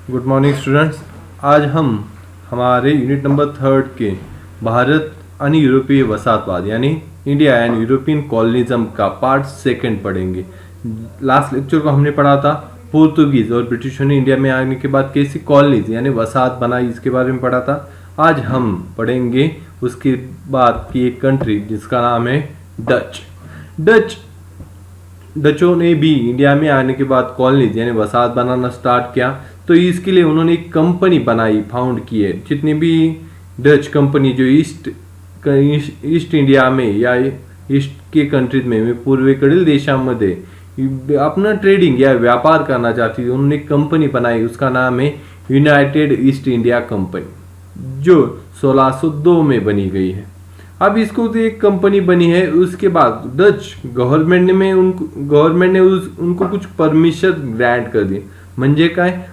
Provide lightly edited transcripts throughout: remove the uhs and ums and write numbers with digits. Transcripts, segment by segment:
Good morning students. आज हम हमारे यूनिट नंबर 3 के भारत आणि यूरोपीय वसाहतवाद यानी इंडिया एंड यूरोपियन कॉलोनिज्म का पार्ट 2 पढ़ेंगे। लास्ट लेक्चर को हमने पढ़ा था पोर्तुगीज और ब्रिटिशों ने इंडिया में आने के बाद कैसी कॉलोनीज यानी वसाहत बनाई, इसके बारे में पढ़ा था। आज हम पढ़ेंगे उसके बाद की एक कंट्री जिसका नाम है डचों ने भी इंडिया में आने के बाद कॉलोनीज यानी वसाहत बनाना स्टार्ट किया। तो इसके लिए उन्होंने एक कंपनी बनाई, फाउंड की है। जितनी भी डच कंपनी जो ईस्ट इंडिया में या ईस्ट के कंट्रीज में पूर्वेकडील देशांमध्ये अपना ट्रेडिंग या व्यापार करना चाहती थी, उन्होंने एक कंपनी बनाई, उसका नाम है यूनाइटेड ईस्ट इंडिया कंपनी, जो 1602 में बनी गई है। अब इसको तो एक कंपनी बनी है, उसके बाद डच गव्हर्नमेंट ने उनको कुछ परमिशन ग्रँट कर दी। म्हणजे काय,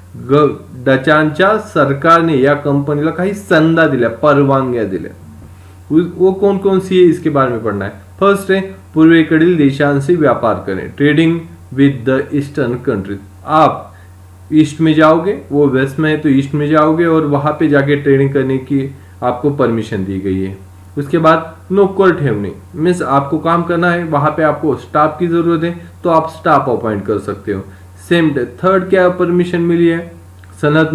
डचांच्या सरकारने या कंपनीला काही संधा दिल्या, परवानग्या दिल्या। वो कौन कौन सी है इसके बारे में पढ़ना है। फर्स्ट है पूर्वेकडील देशांसे व्यापार करें, trading with the eastern countries. आप ईस्ट में जाओगे, वो वेस्ट में है तो ईस्ट में जाओगे और वहां पे जाके ट्रेडिंग करने की आपको परमिशन दी गई है। उसके बाद नोकर ठेवणे मीन्स आपको काम करना है, वहां पे आपको स्टाफ की जरूरत है तो आप स्टाफ अपॉइंट कर सकते हो। सेम थर्ड क्या परमिशन मिली है, सनद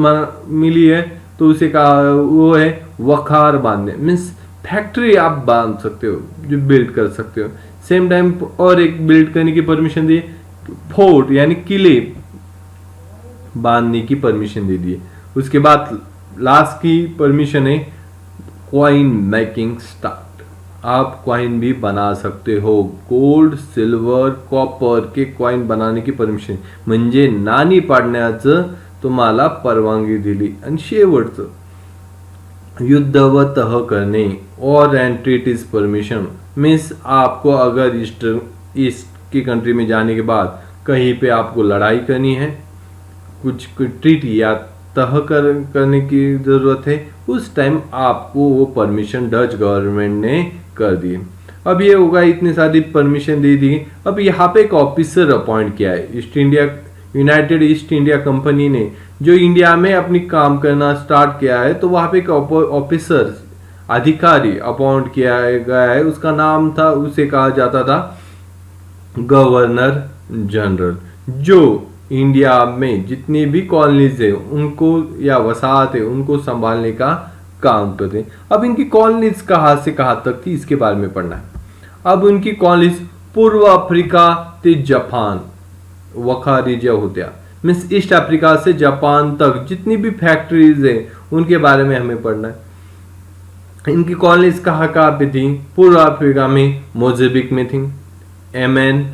मिली है, तो उसे कहा वो है वखार बांधने मीन्स फैक्ट्री आप बांध सकते हो, जो बिल्ड कर सकते हो। सेम टाइम और एक बिल्ड करने की परमिशन दी, फोर्ट यानी किले बांधने की परमिशन दे दी। उसके बाद लास्ट की परमिशन है कॉइन मेकिंग स्टार्ट, आप कॉइन भी बना सकते हो। गोल्ड, सिल्वर, कॉपर के कॉइन बनाने की परमिशन, म्हणजे नाणी पाडण्याचं तुम्हाला परवानगी दिली। आणि शेवटचं युद्ध व तह करणे और एंड ट्रीटीज परमिशन मीन्स आपको अगर ईस्ट की कंट्री में जाने के बाद कहीं पे आपको लड़ाई करनी है, कुछ ट्रीटी या तह करने की जरूरत है, उस टाइम आपको वो परमिशन डच गवर्नमेंट ने कर दी। अब ये होगा, इतनी सारी परमिशन दे दी। अब यहाँ पे एक ऑफिसर अपॉइंट किया है यूनाइटेड ईस्ट इंडिया कंपनी ने, जो इंडिया में अपनी काम करना स्टार्ट किया है। तो वहाँ पे एक ऑफिसर अधिकारी अपॉइंट किया गया है, उसका नाम था, उसे कहा जाता था गवर्नर जनरल, जो इंडिया में जितनी भी कॉलोनीज है उनको या वसाहत है उनको संभालने का काम करते हैं। अब इनकी कॉलोनीज कहाँ से कहाँ तक थी इसके बारे में पढ़ना है। अब उनकी कॉलोनीज पूर्व अफ्रीका ते जापान वखारी ज्या होत्या, मीन्स ईस्ट अफ्रीका से जापान तक जितनी भी फैक्ट्रीज है उनके बारे में हमें पढ़ना है। इनकी कॉलोनीज कहाँ कहाँ पे थी, पूर्व अफ्रीका में मोजाम्बिक में थी, येमेन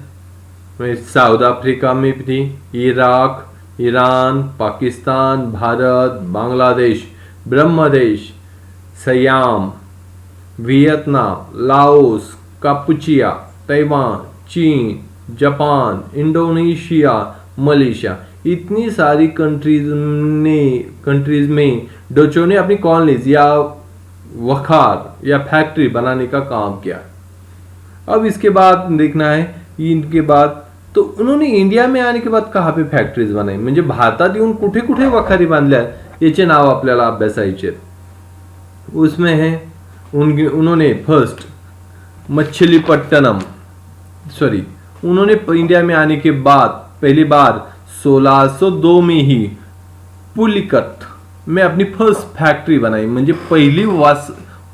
साउथ अफ्रीका में भी थी, Iraq, Iran, Pakistan, Bharat, Bangladesh, Brahmadesh, Siam, Vietnam, Laos, Kampuchea, Taiwan, चीन, जापान, इंडोनेशिया, मलेशिया, इतनी सारी कंट्रीज में डचों ने अपनी कॉलोनीज या वखार या फैक्ट्री बनाने का काम किया। अब इसके बाद देखना है, इनके बाद तो उन्होंने इंडिया में आने के बाद कहाँ पे फॅक्टरीज बनाई, म्हणजे भारतात येऊन कुठे कुठे वखारी बांधल्या याचे नाव आपल्याला अभ्यासायचे। उसमें है उन्होंने फर्स्ट उन्होंने इंडिया में आने के बाद पहली बार 1602 में ही पुलिकत में अपनी फर्स्ट फॅक्टरी बनाई, म्हणजे पहिली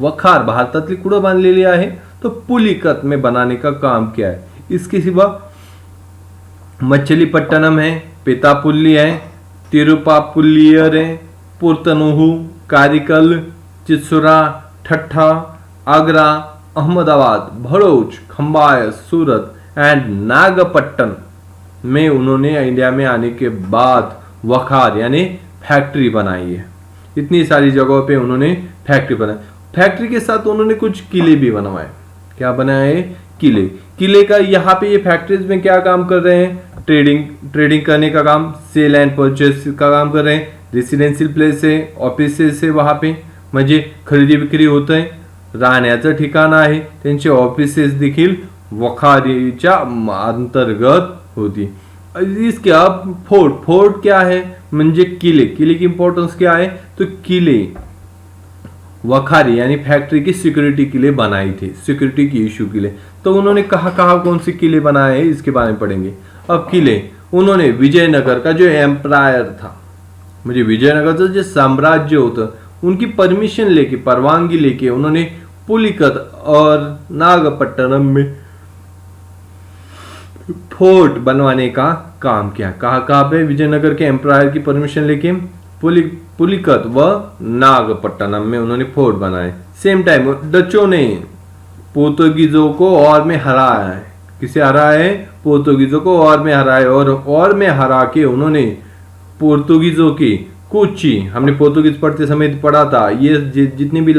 वखार भारतातली कुठं बांधलेली आहे तो पुलिकत में बनाने का काम किया है। इसके सिवा मछलीपट्टनम है, पेतापुल्ली है, तिरुपापुलियर है, पुरतनुहु, कारिकल, चित्सुरा, ठट्ठा, आगरा, अहमदाबाद, भरूच, खंबाय, सूरत एंड नागपट्टन में उन्होंने इंडिया में आने के बाद वखार यानी फैक्ट्री बनाई है। इतनी सारी जगहों पे उन्होंने फैक्ट्री बनाई। फैक्ट्री के साथ उन्होंने कुछ किले भी बनवाए। क्या बनाए, किले का। यहाँ पे ये फैक्ट्रीज में क्या काम कर रहे हैं, ट्रेडिंग करने का काम, सेल एंड परचेस का काम कर रहे हैं। रेसिडेन्शियल प्लेस है, ऑफिसेस है, वहाँ पे म्हणजे खरेदी विक्री होत आहे, राहण्याचं ठिकाण आहे, त्यांचे ऑफिसेस देखील वखारीच्या अंतर्गत होती। इसके अब फोर्ट क्या है, म्हणजे किले की इंपॉर्टेंस क्या है, तो किले वखारी यानी फैक्ट्री की सिक्योरिटी के लिए बनाई थी, सिक्योरिटी की इश्यू के लिए। तो उन्होंने कहाँ कौन से किले बनाए हैं इसके बारे में पढ़ेंगे। अब किले उन्होंने विजयनगर का जो एम्पायर था, मुझे विजयनगर का जो साम्राज्य होता, उनकी परमिशन लेके, परवानगी लेके उन्होंने पुलिकत और नागपट्टनम में फोर्ट बनवाने का काम किया। कहाँ पे, विजयनगर के एम्पायर की परमिशन लेके पुलिकत व नागपट्टनम में उन्होंने फोर्ट बनाए। सेम टाइम डचों ने पोर्तुगीजों को और में हराया है। किसे हराया है, पोर्तुगीजों को और में हराया, और में हरा के उन्होंने पोर्तुगीजों की कोची, हमने पोर्तुगीज पढ़ते समय पढ़ा था, ये जितने भी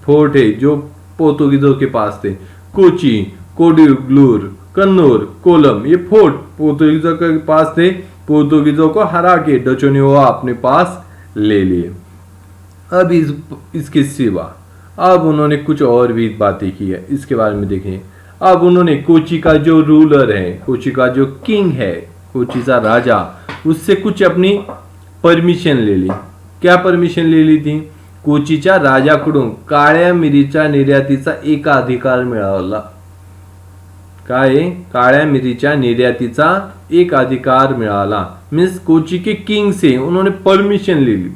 फोर्ट है जो पोर्तुगीजों के पास थे, कोची, कोडिग्लूर, कन्नूर, कोलम, ये फोर्ट पोर्तुगीजों के पास थे। पोर्तुगीजों को हरा के डचों ने वो अपने पास ले लिए। अब इसके सिवा अब उन्होंने कुछ और भी बातें की है, इसके बारे में देखें। अब उन्होंने कोची का जो रूलर है, कोची का जो किंग है, कोची का राजा, उससे कुछ अपनी परमिशन ले ली। क्या परमिशन ले ली थी, कोचीच्या राजाकडून काळ्या मिरीच्या निर्यातीचा एक अधिकार मिळवला। काय, काळ्या मिरीच्या निर्यातीचा एक अधिकार मिळाला, मीन्स कोची के किंग से उन्होंने परमिशन ले ली।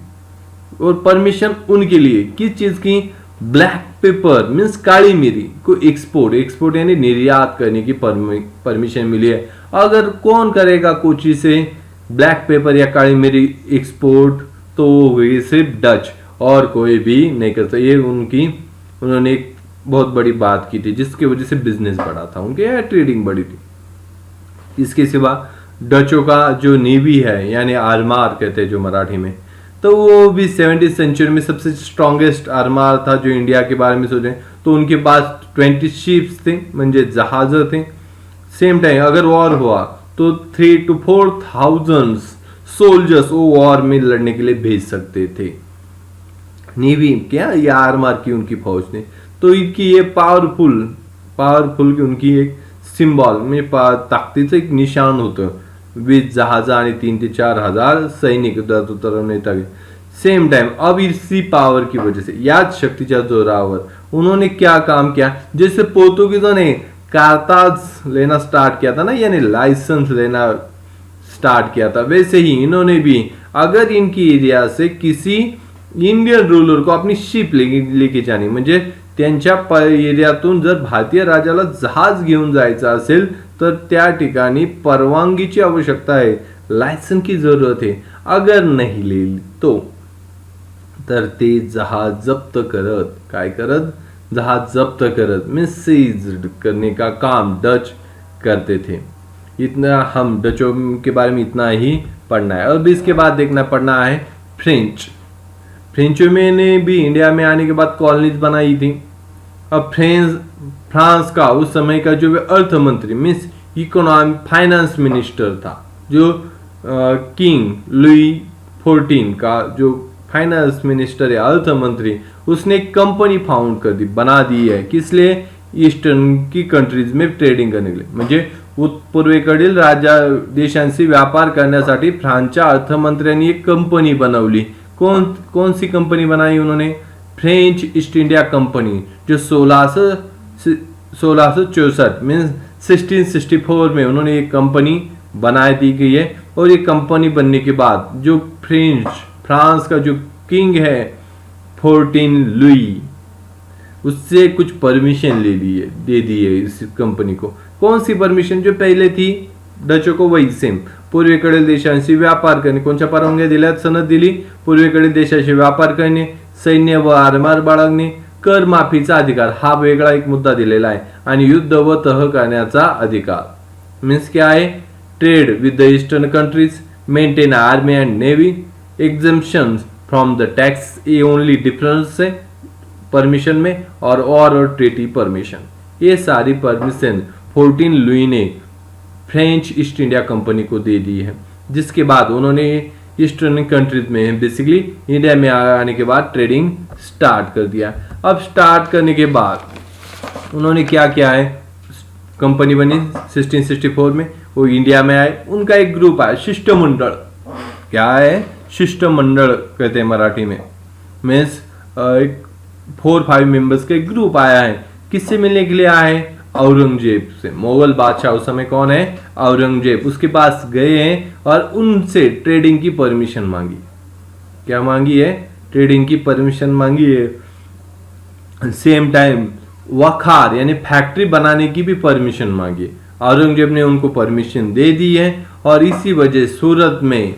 और परमिशन उनके लिए किस चीज की, ब्लैक पेपर मीन्स काली मिरी को एक्सपोर्ट यानी निर्यात करने की परमिशन मिली है। अगर कौन करेगा कोची से ब्लैक पेपर या काली मिरी एक्सपोर्ट, तो हुई सिर्फ डच, और कोई भी नहीं करता। ये उन्होंने एक बहुत बड़ी बात की थी, जिसकी वजह से बिजनेस बढ़ा था उनके, या ट्रेडिंग बढ़ी थी। इसके सिवा डचों का जो नेवी है, यानी आरमार कहते हैं जो मराठी में, तो वो भी 70th सेंचुरी में सबसे स्ट्रॉन्गेस्ट आरमार था। जो इंडिया के बारे में सोचें तो उनके पास 20 शिप्स थे, म्हणजे जहाज थे। सेम टाइम अगर वॉर हुआ तो 3,000 to 4,000 सोल्जर्स वो वॉर में लड़ने के लिए भेज सकते थे। नेवी क्या, ये आरमार की उनकी फौज ने, तो इनकी ये पावरफुल की उनकी एक सिंबॉल में ताकदीचं एक निशान होतं। 20 जहाज आणि 3,000 ते 4,000 सैनिक उतरवण्यात। सेम टाइम अब इसी पावर की वजह से, याद शक्तीच्या जोरावर उन्होंने क्या काम किया, जैसे पोर्तुगीजों ने कारताज लेना स्टार्ट किया था ना, यानी लाइसेंस लेना स्टार्ट किया था, वैसे ही इन्होंने भी अगर इनकी एरिया से किसी इंडियन रूलर को अपनी शिप लेके जाणी, म्हणजे त्यांच्या एरियातून जर भारतीय राजाला जहाज घेऊन जायचं असेल तर त्या ठिकाणी परवानगीची आवश्यकता आहे, लायसन की जरूरत है। अगर नहीं ले तो तर ते जहाज जप्त करत, काय करत, जहाज जप्त करत, मीन्स सीज करने का काम डच करते थे। इतना हम डचों के बारे में इतना ही पढ़ना है। अब इसके बाद पढ़ना है फ्रेंचों में ने भी इंडिया में आने के बाद कॉलोनीज बनाई थी। अब फ्रांस का उस समय का जो अर्थ मंत्री मीन्स इकोनॉमिक फाइनेंस मिनिस्टर था, जो किंग लुई 14 का जो फाइनेंस मिनिस्टर है, अर्थ मंत्री, उसने एक कंपनी फाउंड कर दी, बना दी है, किस लिए, ईस्टर्न की कंट्रीज में ट्रेडिंग करने के लिए, म्हणजे पूर्वेकडील देशांशी व्यापार करण्यासाठी फ्रान्सच्या अर्थमंत्र्यांनी एक कंपनी बनवली। कौन सी कंपनी बनाई उन्होंने, फ्रेंच ईस्ट इंडिया कंपनी, जो 1664 मीन्स 1664 में उन्होंने एक कंपनी बना दी गई है। और ये कंपनी बनने के बाद जो फ्रांस का जो किंग है 14 लुई, उससे कुछ परमिशन दे दी है इस कंपनी को। कौन सी परमिशन, जो पहले थी डचों को वही सेम, पूर्वेकडील देशांशी व्यापार करणे, कोणत्या परवानग्या दिल्यात, सनद दिली, पूर्वेकडील देशाशी व्यापार करणे, सैन्य व आरमार बाळगणे, कर माफीचा अधिकार, हा वेगळा एक मुद्दा दिलेला आहे, आणि युद्ध व तह करण्याचा अधिकार, मीन्स क्या है, trade with the eastern countries, maintain army and navy, exemptions from the tax, ये ओनली डिफरेंस है परमिशन में, और ट्रीटी परमिशन, ये सारी परमिशन 14 लुई ने फ्रेंच ईस्ट इंडिया कंपनी को दे दी है। जिसके बाद उन्होंने ईस्टर्न कंट्रीज में बेसिकली इंडिया में आने के बाद ट्रेडिंग स्टार्ट कर दिया। अब स्टार्ट करने के बाद उन्होंने क्या किया है, कंपनी बनी 1664 में, वो इंडिया में आए, उनका एक ग्रुप आया शिष्टमंडल। क्या है? शिष्टमंडल कहते हैं मराठी में। मीन्स एक 4-5 मेंबर्स का एक ग्रुप आया है। किससे मिलने के लिए आए? औरंगजेब से। मुगल बादशाह उस समय कौन है? औरंगजेब। उसके पास गए हैं और उनसे ट्रेडिंग की परमिशन मांगी। क्या मांगी है? ट्रेडिंग की परमिशन मांगी है। सेम टाइम वखार यानी फैक्ट्री बनाने की भी परमिशन मांगी। औरंगजेब ने उनको परमिशन दे दी है और इसी वजह सूरत में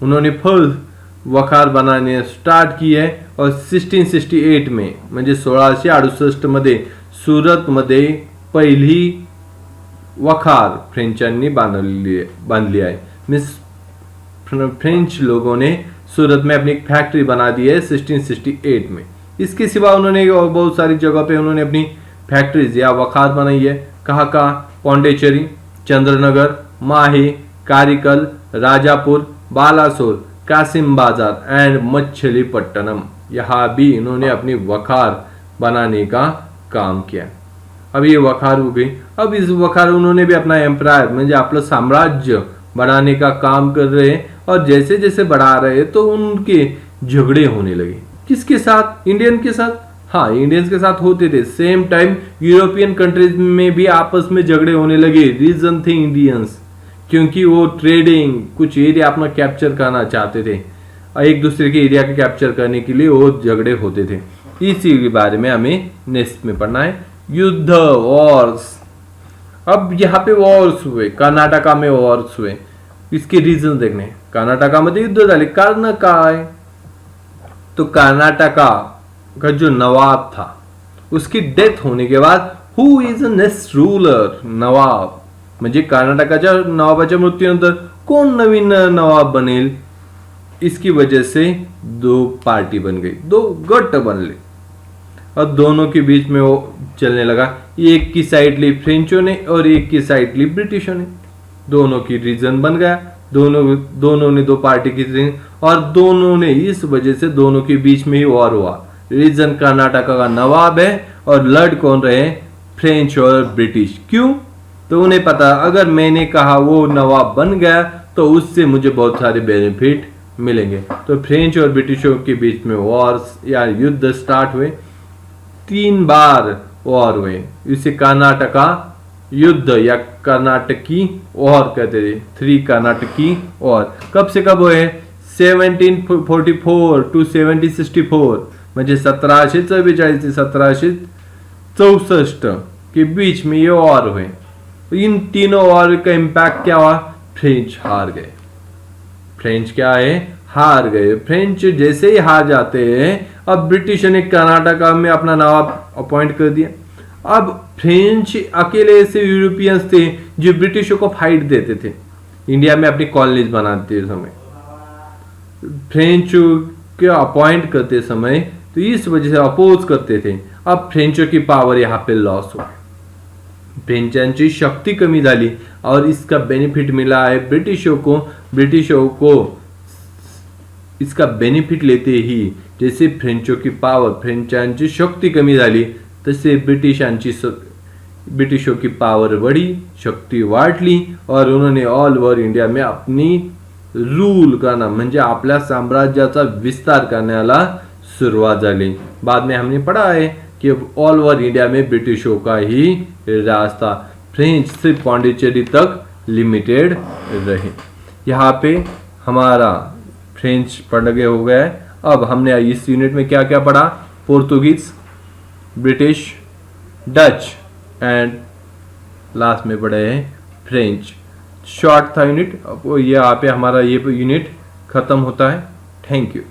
उन्होंने फर्स्ट वखार बनाने स्टार्ट की है। और 1668 में म्हणजे 1668 मध्ये सुरतमध्ये पहिली वखार फ्रेंचांनी बांधली आहे। मीन्स फ्रेंच लोगों ने सूरत में अपनी फैक्ट्री बना दी है 1668 में। इसके सिवा उन्होंने और बहुत सारी जगह पे उन्होंने अपनी फैक्ट्रीज या वखार बनाई है। कहाँ? पौंडेचेरी, चंद्रनगर, माहे, कारिकल, राजापुर, बालासोर, कासिम बाजार एंड मछलीपट्टनम, यहाँ भी इन्होंने अपनी वखार बनाने का काम किया। अब ये वखार हो गई। अब इस वखार उन्होंने भी अपना एम्पायर म्हणजे आपलं साम्राज्य बनाने का काम कर रहे हैं। और जैसे जैसे बढ़ा रहे तो उनके झगड़े होने लगे। किसके साथ? इंडियन के साथ। हाँ, इंडियंस के साथ होते थे। सेम टाइम यूरोपियन कंट्रीज में भी आपस में झगड़े होने लगे। रीजन थे इंडियंस, क्योंकि वो ट्रेडिंग कुछ एरिया अपना कैप्चर करना चाहते थे। एक दूसरे के एरिया के कैप्चर करने के लिए वो झगड़े होते थे। इसी के बारे में हमें नेक्स्ट में पढ़ना है, युद्ध, वॉर्स। अब यहाँ पे वॉर्स हुए, कर्नाटका में वॉर्स हुए। इसके रीजन देखने, कर्नाटका मध्ये युद्ध झाले। कारण काय? तो कर्नाटका का जो नवाब था उसकी डेथ होने के बाद who is a next ruler? नवाब म्हणजे कर्नाटकाच्या नवाबाच्या मृत्यूनंतर कोण नवीन नवाब बनेल? इसकी वजह से 2 पार्टी बन गई, 2 गट बनले और दोनों के बीच में वो चलने लगा। एक की साइड ली फ्रेंचों ने और एक की साइड ली ब्रिटिशों ने। दोनों की रीजन बन गया। दोनों ने 2 पार्टी की और दोनों ने इस वजह से दोनों के बीच में ही वॉर हुआ। रीजन कर्नाटका का नवाब है और लड़ कौन रहे? फ्रेंच और ब्रिटिश। क्यों? तो उन्हें पता अगर मैंने कहा वो नवाब बन गया तो उससे मुझे बहुत सारे बेनिफिट मिलेंगे। तो फ्रेंच और ब्रिटिशों के बीच में वॉर्स या युद्ध स्टार्ट हुए। 3 बार वॉर हुए। इसे कर्नाटका युद्ध या कर्नाटकी वॉर कहते थे। 3 कर्नाटकी वॉर। कब से कब हुए? 1744 टू 1764 म्हणजे 1744 से 1764 के बीच में ये वॉर हुए। इन तीनों वॉर का इम्पैक्ट क्या हुआ? फ्रेंच हार गए। फ्रेंच क्या है? हार गए। फ्रेंच जैसे ही हार जाते हैं, अब ब्रिटिश ने कर्नाटका में अपना नवाब अपॉइंट कर दिया। अब फ्रेंच अकेले ऐसे यूरोपियंस थे जो ब्रिटिशों को फाइट देते थे इंडिया में अपनी कॉलोनीज बनाते समय। फ्रेंच के अपॉइंट करते समय तो इस वजह से अपोज करते थे। अब फ्रेंचों की पावर यहाँ पे लॉस हो गई। फ्रेंचांची शक्ति कमी झाली और इसका बेनिफिट मिला है ब्रिटिशों को। ब्रिटिशों को इसका बेनिफिट लेते ही जैसे फ्रेंचों की पावर, फ्रेंचांची शक्ती कमी झाली तसे ब्रिटिशों की पावर बढ़ी, शक्ती वाढली और उन्होंने ऑल ओव्हर इंडिया में अपनी रूल करना म्हणजे आपल्या साम्राज्याचा विस्तार करण्याला शुरुआत झाली। बाद में हमने पढ़ा है कि ऑल ओवर इंडिया में ब्रिटिशों का ही राज था। फ्रेंच सिर्फ पौंडीचेरी तक लिमिटेड रहे। यहाँ पे हमारा फ्रेंच पढ़ गए हो गया है। अब हमने इस यूनिट में क्या क्या पढ़ा? Portuguese, British, Dutch and last में पढ़े हैं फ्रेंच। शॉर्ट था यूनिट। अब यहाँ पे हमारा ये यूनिट खत्म होता है। Thank you.